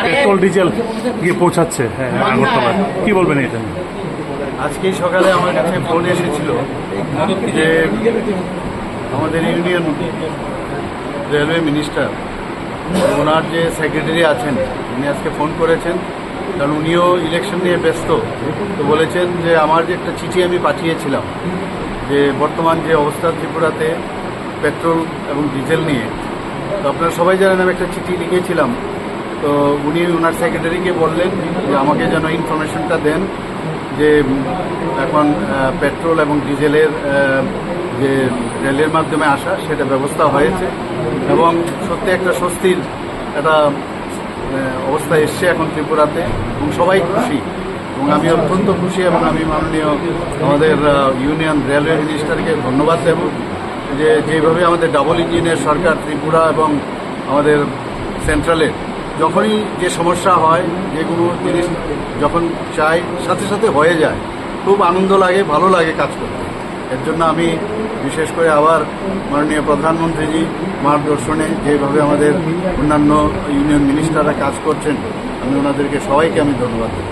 Petrol diesel গিয়ে পৌঁছাচ্ছে হ্যাঁ আগরতলায়, কি বলবেন এটা নিয়ে? আজকেই সকালে আমার কাছে ফোন এসেছিল যে আমাদের ইউনিয়ন রেলওয়ে মিনিস্টার ওনার যে সেক্রেটারি আছেন উনি আজকে ফোন করেছেন, কারণ উনিও ইলেকশন নিয়ে ব্যস্ত। তো বলেছেন যে আমার যে একটা চিঠি আমি পাঠিয়েছিলাম যে বর্তমান যে অবস্থা ত্রিপুরাতে পেট্রোল এবং ডিজেল নিয়ে, তো আপনারা সবাই জানেন আমি একটা চিঠি লিখেছিলাম। তো উনি ওনার সেক্রেটারিকে বললেন যে আমাকে যেন ইনফরমেশনটা দেন যে এখন পেট্রোল এবং ডিজেলের যে রেলের মাধ্যমে আসা সেটা ব্যবস্থা হয়েছে এবং সত্যি একটা স্বস্তির একটা অবস্থা এসছে এখন ত্রিপুরাতে এবং সবাই খুশি এবং আমি অত্যন্ত খুশি এবং আমি মাননীয় আমাদের ইউনিয়ন রেলওয়ে মিনিস্টারকে ধন্যবাদ দেব যে যেভাবে আমাদের ডাবল ইঞ্জিনের সরকার ত্রিপুরা এবং আমাদের সেন্ট্রালে যখনই যে সমস্যা হয় যে কোনো জিনিস যখন চাই সাথে সাথে হয়ে যায়, খুব আনন্দ লাগে, ভালো লাগে কাজ করতে। এর জন্য আমি বিশেষ করে আবার মাননীয় প্রধানমন্ত্রীজি মার্গদর্শনে যেভাবে আমাদের অন্যান্য ইউনিয়ন মিনিস্টাররা কাজ করছেন আমি ওনাদেরকে সবাইকে আমি ধন্যবাদ দেব।